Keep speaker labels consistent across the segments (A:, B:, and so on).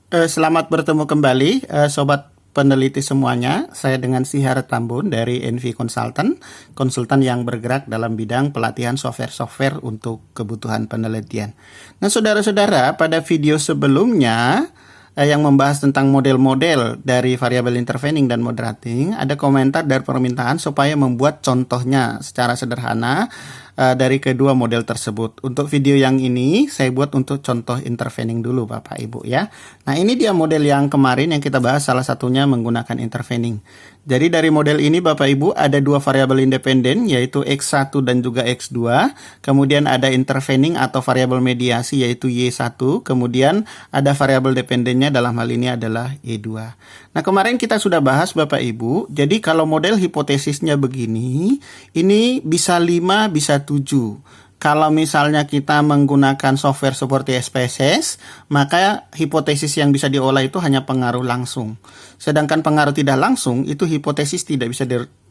A: Selamat bertemu kembali, sobat peneliti semuanya. Saya dengan Sihar Tambun dari NV Consultant, konsultan yang bergerak dalam bidang pelatihan software-software untuk kebutuhan penelitian. Nah, saudara-saudara, pada video sebelumnya yang membahas tentang model-model dari variabel intervening dan moderating, ada komentar dari permintaan supaya membuat contohnya secara sederhana dari kedua model tersebut. Untuk video yang ini saya buat untuk contoh intervening dulu Bapak Ibu ya. Nah, ini dia model yang kemarin yang kita bahas, salah satunya menggunakan intervening. Jadi dari model ini Bapak Ibu ada dua variabel independen, yaitu X1 dan juga X2. Kemudian ada intervening atau variabel mediasi, yaitu Y1. Kemudian ada variabel dependennya, dalam hal ini adalah Y2. Nah, kemarin kita sudah bahas Bapak Ibu. Jadi kalau model hipotesisnya begini, ini bisa 5, bisa 7. Kalau misalnya kita menggunakan software seperti SPSS, maka hipotesis yang bisa diolah itu hanya pengaruh langsung. Sedangkan pengaruh tidak langsung, itu hipotesis tidak bisa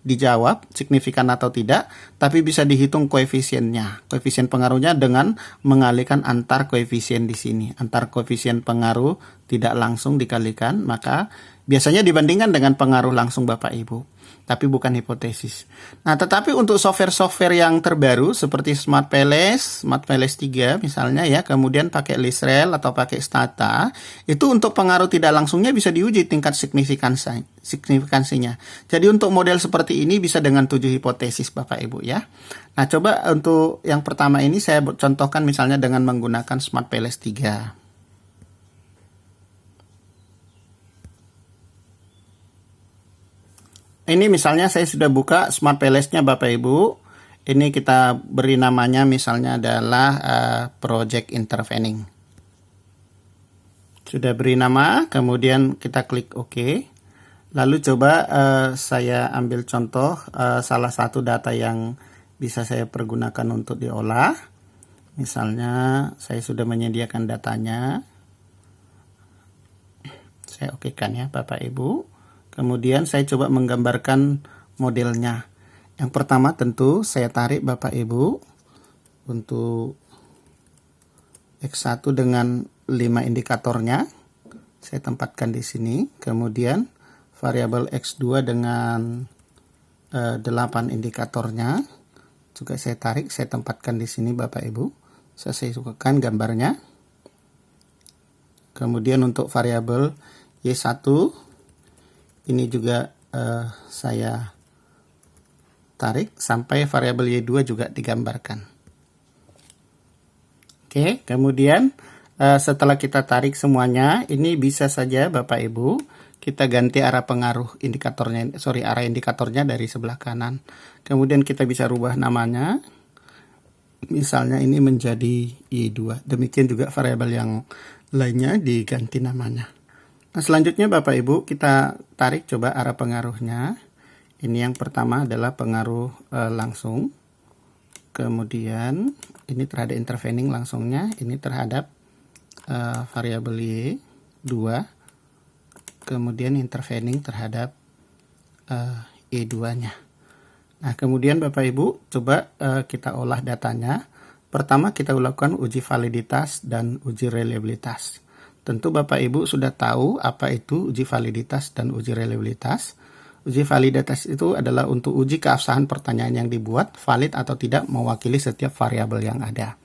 A: dijawab, signifikan atau tidak, tapi bisa dihitung koefisiennya. Koefisien pengaruhnya dengan mengalihkan antar koefisien di sini. Antar koefisien pengaruh tidak langsung dikalikan, maka biasanya dibandingkan dengan pengaruh langsung Bapak Ibu, tapi bukan hipotesis. Nah, tetapi untuk software-software yang terbaru seperti SmartPLS 3 misalnya ya, kemudian pakai LISREL atau pakai Stata, itu untuk pengaruh tidak langsungnya bisa diuji tingkat signifikansinya. Jadi untuk model seperti ini bisa dengan 7 hipotesis Bapak Ibu ya. Nah, coba untuk yang pertama ini saya contohkan misalnya dengan menggunakan SmartPLS 3. Ini misalnya saya sudah buka SmartPLS-nya Bapak Ibu. Ini kita beri namanya misalnya adalah Project Intervening. Sudah beri nama, kemudian kita klik OK. Lalu coba saya ambil contoh salah satu data yang bisa saya pergunakan untuk diolah. Misalnya saya sudah menyediakan datanya. Saya okekan ya Bapak Ibu. Kemudian saya coba menggambarkan modelnya. Yang pertama tentu saya tarik Bapak Ibu untuk X1 dengan 5 indikatornya. Saya tempatkan di sini. Kemudian variabel X2 dengan 8 indikatornya. Juga saya tarik, saya tempatkan di sini Bapak Ibu. Saya sukakan gambarnya. Kemudian untuk variabel Y1 ini juga saya tarik sampai variabel Y2 juga digambarkan. Oke, kemudian setelah kita tarik semuanya, ini bisa saja Bapak Ibu kita ganti arah pengaruh indikatornya, arah indikatornya dari sebelah kanan. Kemudian kita bisa rubah namanya. Misalnya ini menjadi Y2. Demikian juga variabel yang lainnya diganti namanya. Nah, selanjutnya Bapak Ibu kita tarik coba arah pengaruhnya. Ini yang pertama adalah pengaruh langsung. Kemudian ini terhadap intervening langsungnya. Ini terhadap variabel Y2. Kemudian intervening terhadap Y2-nya. Nah, kemudian Bapak Ibu coba kita olah datanya. Pertama kita lakukan uji validitas dan uji reliabilitas. Tentu Bapak Ibu sudah tahu apa itu uji validitas dan uji reliabilitas. Uji validitas itu adalah untuk uji keabsahan pertanyaan yang dibuat, valid atau tidak mewakili setiap variabel yang ada.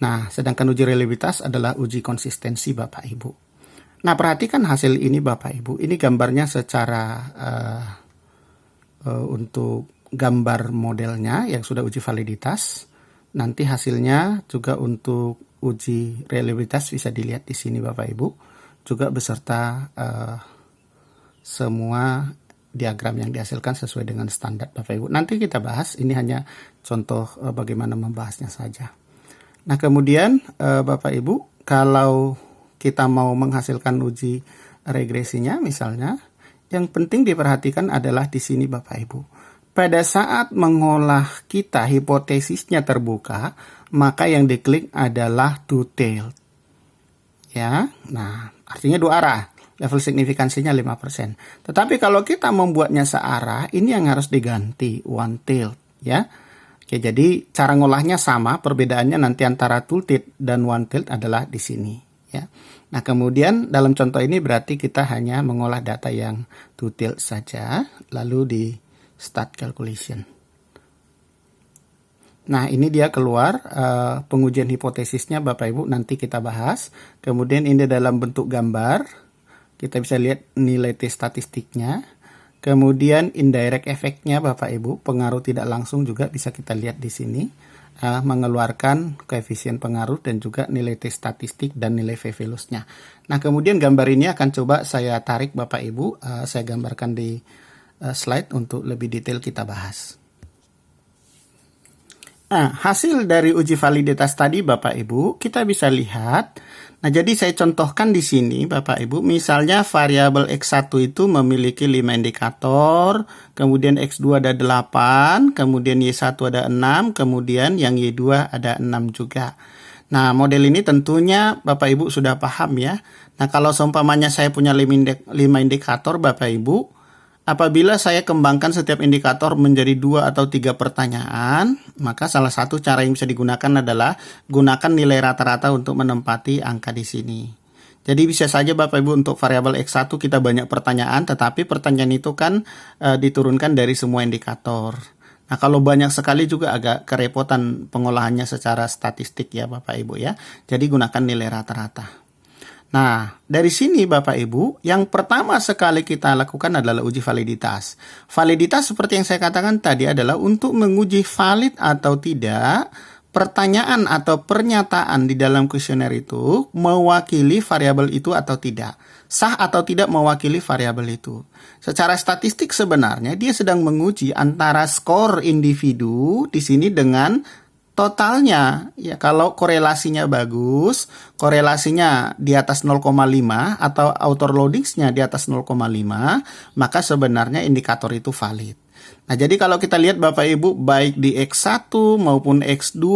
A: Nah, sedangkan uji reliabilitas adalah uji konsistensi Bapak Ibu. Nah, perhatikan hasil ini Bapak Ibu. Ini gambarnya secara untuk gambar modelnya yang sudah uji validitas. Nanti hasilnya juga untuk uji reliabilitas bisa dilihat di sini Bapak Ibu, juga beserta semua diagram yang dihasilkan sesuai dengan standar Bapak Ibu. Nanti kita bahas, ini hanya contoh bagaimana membahasnya saja. Nah, kemudian Bapak Ibu, kalau kita mau menghasilkan uji regresinya misalnya, yang penting diperhatikan adalah di sini Bapak Ibu. Pada saat mengolah kita hipotesisnya terbuka, maka yang diklik adalah detailed. Ya, nah artinya dua arah. Level signifikansinya 5%. Tetapi kalau kita membuatnya searah, ini yang harus diganti one tailed ya. Oke, jadi cara ngolahnya sama, perbedaannya nanti antara two tailed dan one tailed adalah di sini ya. Nah, kemudian dalam contoh ini berarti kita hanya mengolah data yang detail saja, lalu di start calculation. Nah, ini dia keluar pengujian hipotesisnya Bapak Ibu, nanti kita bahas. Kemudian ini dalam bentuk gambar, kita bisa lihat nilai T statistiknya. Kemudian indirect effect-nya Bapak Ibu, pengaruh tidak langsung juga bisa kita lihat di sini. Mengeluarkan koefisien pengaruh dan juga nilai T statistik dan nilai V-velusnya. Nah, kemudian gambar ini akan coba saya tarik Bapak Ibu, saya gambarkan di slide untuk lebih detail kita bahas. Nah, hasil dari uji validitas tadi Bapak Ibu, kita bisa lihat. Nah, jadi saya contohkan di sini Bapak Ibu, misalnya variabel X1 itu memiliki 5 indikator, kemudian X2 ada 8, kemudian Y1 ada 6, kemudian yang Y2 ada 6 juga. Nah, model ini tentunya Bapak Ibu sudah paham ya. Nah, kalau seumpamanya saya punya 5 indikator Bapak Ibu, apabila saya kembangkan setiap indikator menjadi 2 atau 3 pertanyaan, maka salah satu cara yang bisa digunakan adalah gunakan nilai rata-rata untuk menempati angka di sini. Jadi bisa saja Bapak Ibu untuk variabel X1 kita banyak pertanyaan, tetapi pertanyaan itu kan diturunkan dari semua indikator. Nah, kalau banyak sekali juga agak kerepotan pengolahannya secara statistik ya Bapak Ibu ya. Jadi gunakan nilai rata-rata. Nah, dari sini Bapak Ibu, yang pertama sekali kita lakukan adalah uji validitas. Validitas seperti yang saya katakan tadi adalah untuk menguji valid atau tidak pertanyaan atau pernyataan di dalam kuesioner itu mewakili variabel itu atau tidak. Sah atau tidak mewakili variabel itu. Secara statistik sebenarnya dia sedang menguji antara skor individu di sini dengan totalnya. Ya, kalau korelasinya bagus, korelasinya di atas 0,5 atau outer loadingsnya di atas 0,5, maka sebenarnya indikator itu valid. Nah, jadi kalau kita lihat Bapak Ibu, baik di X1 maupun X2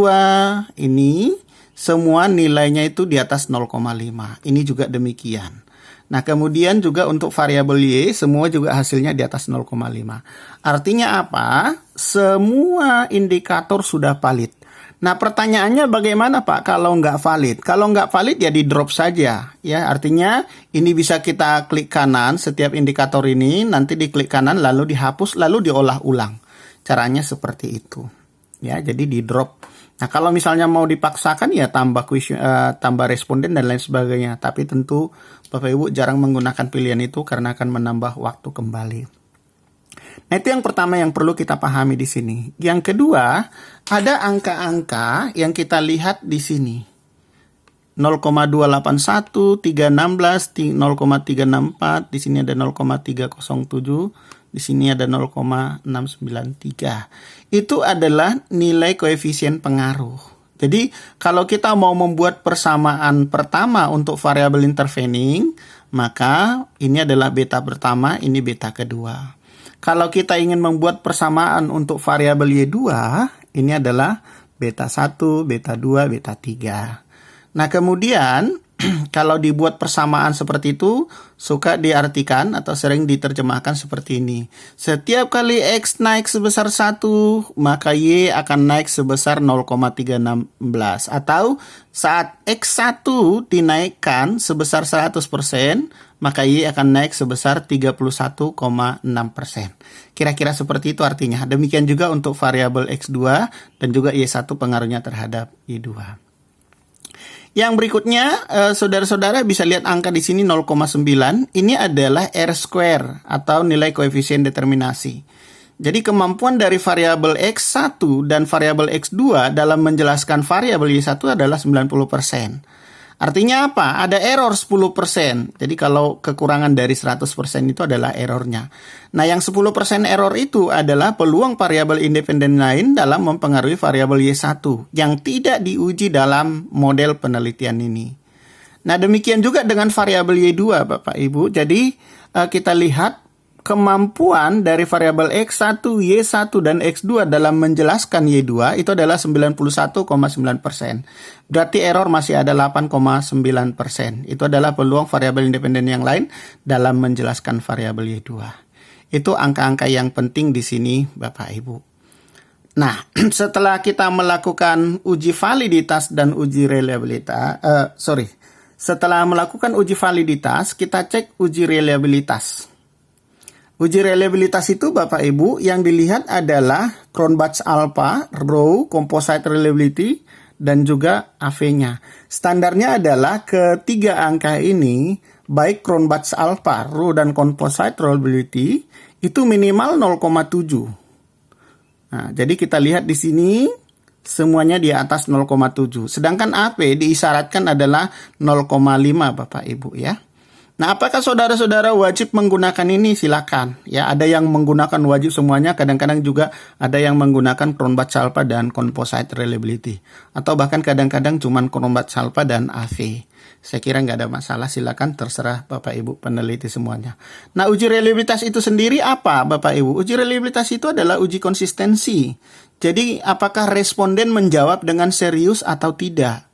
A: ini, semua nilainya itu di atas 0,5. Ini juga demikian. Nah, kemudian juga untuk variabel Y, semua juga hasilnya di atas 0,5. Artinya apa? Semua indikator sudah valid. Nah, pertanyaannya bagaimana Pak kalau nggak valid? Kalau nggak valid ya di drop saja. Ya, artinya ini bisa kita klik kanan setiap indikator ini, nanti diklik kanan lalu dihapus lalu diolah ulang. Caranya seperti itu. Ya, jadi di drop. Nah, kalau misalnya mau dipaksakan ya tambah responden dan lain sebagainya. Tapi tentu Bapak Ibu jarang menggunakan pilihan itu karena akan menambah waktu kembali. Nah, itu yang pertama yang perlu kita pahami di sini. Yang kedua, ada angka-angka yang kita lihat di sini. 0,281, 316, 0,364, di sini ada 0,307, di sini ada 0,693. Itu adalah nilai koefisien pengaruh. Jadi, kalau kita mau membuat persamaan pertama untuk variabel intervening, maka ini adalah beta pertama, ini beta kedua. Kalau kita ingin membuat persamaan untuk variabel Y2, ini adalah beta 1, beta 2, beta 3. Nah, kemudian kalau dibuat persamaan seperti itu, suka diartikan atau sering diterjemahkan seperti ini. Setiap kali X naik sebesar 1, maka Y akan naik sebesar 0,316. Atau saat X1 dinaikkan sebesar 100%, maka Y akan naik sebesar 31,6%. Kira-kira seperti itu artinya. Demikian juga untuk variabel X2 dan juga Y1 pengaruhnya terhadap Y2. Yang berikutnya, saudara-saudara bisa lihat angka di sini 0,9. Ini adalah R square atau nilai koefisien determinasi. Jadi kemampuan dari variabel X1 dan variabel X2 dalam menjelaskan variabel Y1 adalah 90%. Artinya apa? Ada error 10%. Jadi kalau kekurangan dari 100% itu adalah errornya. Nah, yang 10% error itu adalah peluang variabel independen lain dalam mempengaruhi variabel Y1 yang tidak diuji dalam model penelitian ini. Nah, demikian juga dengan variabel Y2, Bapak Ibu. Jadi kita lihat kemampuan dari variabel X1, Y1, dan X2 dalam menjelaskan Y2 itu adalah 91,9%. Berarti error masih ada 8,9%. Itu adalah peluang variabel independen yang lain dalam menjelaskan variabel Y2. Itu angka-angka yang penting di sini, Bapak Ibu. Nah, setelah kita melakukan uji validitas dan uji reliabilitas, Setelah melakukan uji validitas, kita cek uji reliabilitas. Uji reliabilitas itu Bapak Ibu yang dilihat adalah Cronbach's Alpha, Rho, Composite Reliability, dan juga AV-nya. Standarnya adalah ketiga angka ini, baik Cronbach's Alpha, Rho, dan Composite Reliability, itu minimal 0,7. Nah, jadi kita lihat di sini semuanya di atas 0,7. Sedangkan AV diisyaratkan adalah 0,5 Bapak Ibu ya. Nah, apakah saudara-saudara wajib menggunakan ini? Silakan. Ya, ada yang menggunakan wajib semuanya, kadang-kadang juga ada yang menggunakan Cronbach's Alpha dan Composite Reliability. Atau bahkan kadang-kadang cuma Cronbach's Alpha dan AV. Saya kira nggak ada masalah, silakan terserah Bapak Ibu peneliti semuanya. Nah, uji reliabilitas itu sendiri apa Bapak Ibu? Uji reliabilitas itu adalah uji konsistensi. Jadi, apakah responden menjawab dengan serius atau tidak?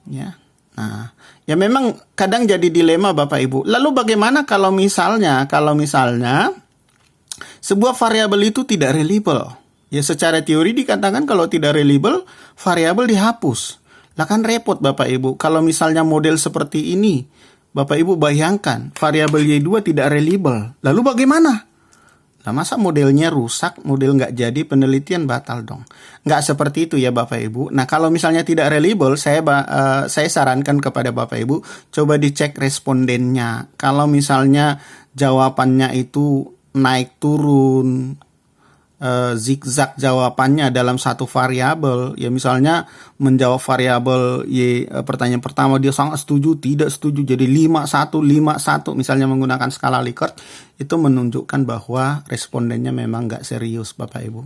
A: Ya. Nah, ya memang kadang jadi dilema Bapak Ibu. Lalu bagaimana kalau misalnya sebuah variabel itu tidak reliable? Ya secara teori dikatakan kalau tidak reliable, variabel dihapus. Lah kan repot Bapak Ibu. Kalau misalnya model seperti ini, Bapak Ibu bayangkan variabel Y2 tidak reliable. Lalu bagaimana? Nah, masa modelnya rusak, model nggak jadi, penelitian batal dong. Nggak seperti itu ya Bapak Ibu. Nah, kalau misalnya tidak reliable, saya sarankan kepada Bapak Ibu, coba dicek respondennya. Kalau misalnya jawabannya itu naik turun, zigzag jawabannya dalam satu variabel, ya misalnya menjawab variabel Y, pertanyaan pertama dia sangat setuju, tidak setuju, jadi 5-1, 5-1 misalnya menggunakan skala Likert, itu menunjukkan bahwa respondennya memang nggak serius Bapak Ibu.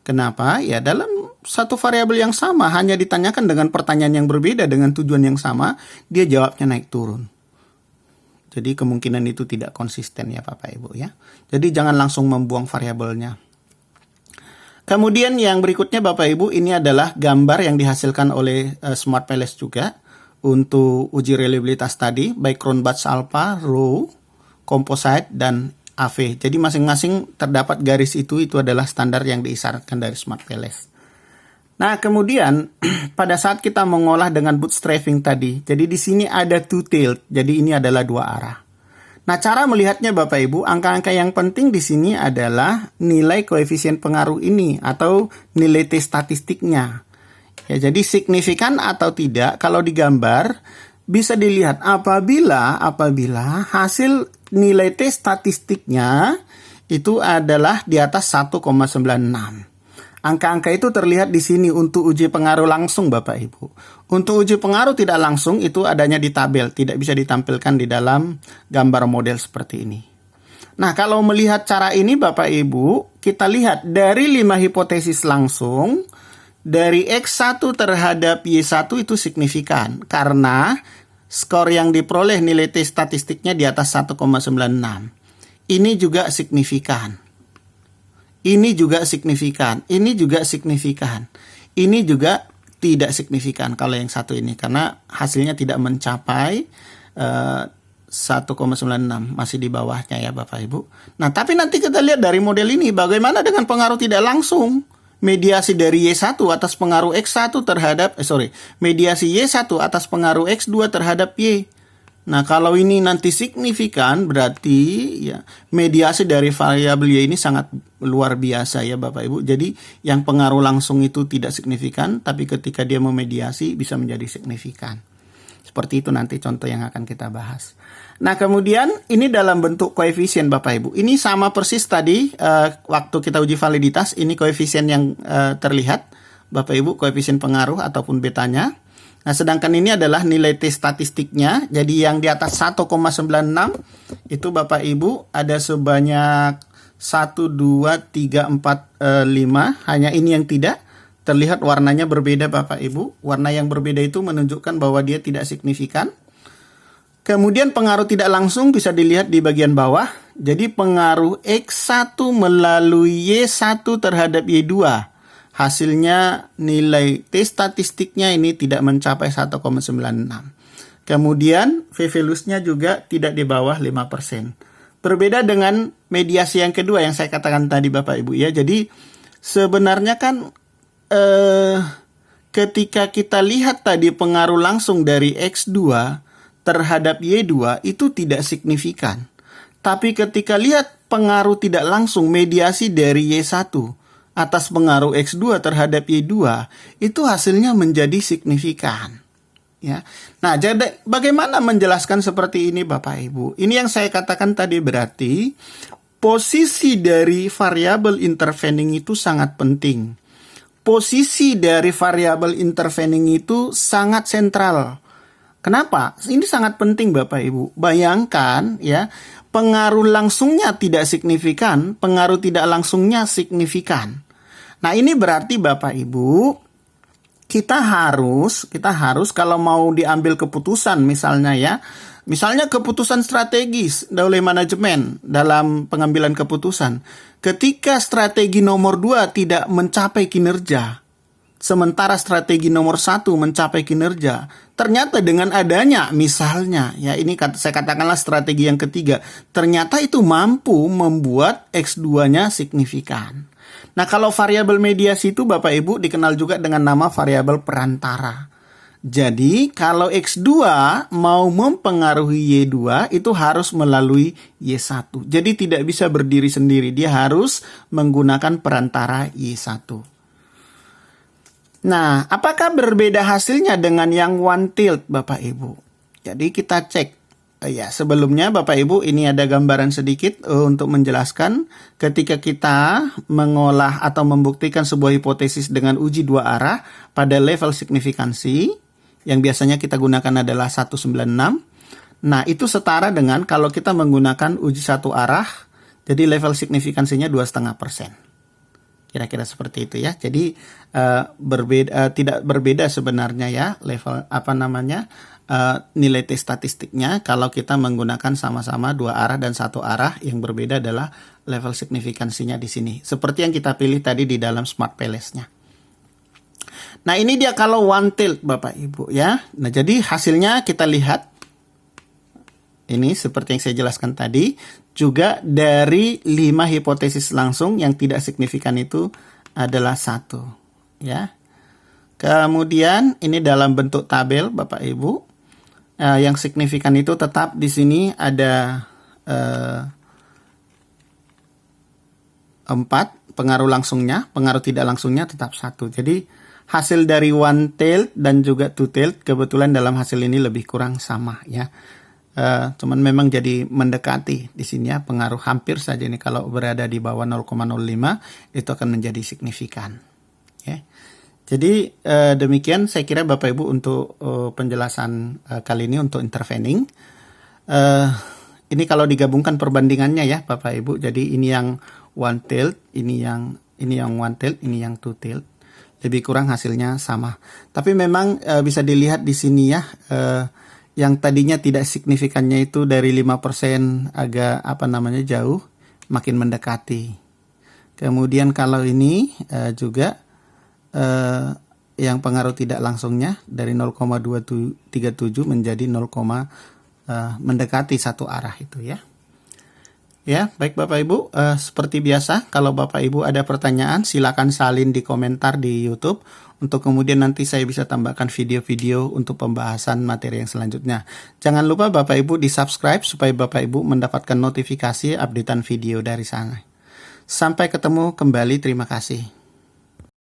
A: Kenapa? Ya dalam satu variabel yang sama, hanya ditanyakan dengan pertanyaan yang berbeda dengan tujuan yang sama, dia jawabnya naik turun. Jadi kemungkinan itu tidak konsisten ya Bapak Ibu ya. Jadi jangan langsung membuang variabelnya. Kemudian yang berikutnya Bapak Ibu, ini adalah gambar yang dihasilkan oleh SmartPLS juga untuk uji reliabilitas tadi, baik Cronbach's Alpha, Rho, Composite, dan AV. Jadi masing-masing terdapat garis itu adalah standar yang diisyaratkan dari SmartPLS. Nah, kemudian pada saat kita mengolah dengan bootstrapping tadi, jadi di sini ada two-tailed, jadi ini adalah dua arah. Nah, cara melihatnya Bapak Ibu, angka-angka yang penting di sini adalah nilai koefisien pengaruh ini atau nilai T statistiknya. Ya, jadi signifikan atau tidak kalau digambar bisa dilihat apabila hasil nilai T statistiknya itu adalah di atas 1,96. Angka-angka itu terlihat di sini untuk uji pengaruh langsung Bapak Ibu. Untuk uji pengaruh tidak langsung itu adanya di tabel, tidak bisa ditampilkan di dalam gambar model seperti ini. Nah, kalau melihat cara ini Bapak Ibu, kita lihat dari 5 hipotesis langsung, dari X1 terhadap Y1 itu signifikan karena skor yang diperoleh nilai T statistiknya di atas 1,96. Ini juga signifikan. Ini juga signifikan, ini juga signifikan, ini juga tidak signifikan kalau yang satu ini karena hasilnya tidak mencapai 1,96, masih di bawahnya ya Bapak Ibu. Nah, tapi nanti kita lihat dari model ini bagaimana dengan pengaruh tidak langsung. Mediasi dari Y1 atas pengaruh X1 terhadap mediasi Y1 atas pengaruh X2 terhadap Y. Nah, kalau ini nanti signifikan berarti ya mediasi dari variabel Y ini sangat luar biasa ya Bapak Ibu. Jadi yang pengaruh langsung itu tidak signifikan, tapi ketika dia memediasi bisa menjadi signifikan. Seperti itu nanti contoh yang akan kita bahas. Nah, kemudian ini dalam bentuk koefisien Bapak Ibu. Ini sama persis tadi waktu kita uji validitas, ini koefisien yang terlihat Bapak Ibu, koefisien pengaruh ataupun betanya. Nah, sedangkan ini adalah nilai T statistiknya. Jadi yang di atas 1,96 itu Bapak Ibu ada sebanyak 1, 2, 3, 4, 5. Hanya ini yang tidak. Terlihat warnanya berbeda Bapak Ibu. Warna yang berbeda itu menunjukkan bahwa dia tidak signifikan. Kemudian pengaruh tidak langsung bisa dilihat di bagian bawah. Jadi pengaruh X1 melalui Y1 terhadap Y2. Hasilnya nilai T statistiknya ini tidak mencapai 1,96. Kemudian V-values-nya juga tidak di bawah 5%. Berbeda dengan mediasi yang kedua yang saya katakan tadi Bapak Ibu ya. Jadi sebenarnya kan ketika kita lihat tadi pengaruh langsung dari X2 terhadap Y2 itu tidak signifikan. Tapi ketika lihat pengaruh tidak langsung mediasi dari Y1 atas pengaruh X2 terhadap Y2, itu hasilnya menjadi signifikan. Ya. Nah, jadi bagaimana menjelaskan seperti ini Bapak Ibu? Ini yang saya katakan tadi, berarti posisi dari variabel intervening itu sangat penting. Posisi dari variabel intervening itu sangat sentral. Kenapa? Ini sangat penting Bapak Ibu. Bayangkan ya, pengaruh langsungnya tidak signifikan, pengaruh tidak langsungnya signifikan. Nah, ini berarti Bapak Ibu, kita harus kalau mau diambil keputusan misalnya keputusan strategis oleh manajemen dalam pengambilan keputusan. Ketika strategi nomor 2 tidak mencapai kinerja, sementara strategi nomor 1 mencapai kinerja, ternyata dengan adanya misalnya, ya ini saya katakanlah strategi yang ketiga, ternyata itu mampu membuat X2-nya signifikan. Nah, kalau variabel mediasi itu Bapak Ibu dikenal juga dengan nama variabel perantara. Jadi, kalau X2 mau mempengaruhi Y2 itu harus melalui Y1. Jadi tidak bisa berdiri sendiri, dia harus menggunakan perantara Y1. Nah, apakah berbeda hasilnya dengan yang one tilt Bapak Ibu? Jadi kita cek. Ya, sebelumnya Bapak Ibu ini ada gambaran sedikit untuk menjelaskan ketika kita mengolah atau membuktikan sebuah hipotesis dengan uji dua arah pada level signifikansi yang biasanya kita gunakan adalah 196. Nah, itu setara dengan kalau kita menggunakan uji satu arah, jadi level signifikansinya 2,5%. Kira-kira seperti itu ya. Jadi tidak berbeda sebenarnya ya level nilai T statistiknya kalau kita menggunakan sama-sama dua arah dan satu arah. Yang berbeda adalah level signifikansinya di sini. Seperti yang kita pilih tadi di dalam Smart Palace-nya. Nah, ini dia kalau one tilt Bapak Ibu ya. Nah, jadi hasilnya kita lihat. Ini seperti yang saya jelaskan tadi. Juga dari 5 hipotesis langsung yang tidak signifikan itu adalah 1. Ya. Kemudian ini dalam bentuk tabel Bapak Ibu. Yang signifikan itu tetap di sini ada 4 pengaruh langsungnya, pengaruh tidak langsungnya tetap 1. Jadi hasil dari one tilt dan juga two tilt kebetulan dalam hasil ini lebih kurang sama ya. Cuman memang jadi mendekati di sini ya, pengaruh hampir saja ini kalau berada di bawah 0,05 itu akan menjadi signifikan. Ya. Jadi demikian saya kira Bapak Ibu untuk penjelasan kali ini untuk intervening. Ini kalau digabungkan perbandingannya ya Bapak Ibu. Jadi ini yang one tilt, ini yang one tilt, ini yang two tilt. Lebih kurang hasilnya sama. Tapi memang bisa dilihat di sini ya, yang tadinya tidak signifikannya itu dari 5% agak jauh, makin mendekati. Kemudian kalau ini juga yang pengaruh tidak langsungnya dari 0,237 menjadi 0, mendekati satu arah itu ya. Ya, baik Bapak Ibu, seperti biasa kalau Bapak Ibu ada pertanyaan silakan salin di komentar di YouTube untuk kemudian nanti saya bisa tambahkan video-video untuk pembahasan materi yang selanjutnya. Jangan lupa Bapak Ibu di-subscribe supaya Bapak Ibu mendapatkan notifikasi updatean video dari sana. Sampai ketemu kembali, terima kasih.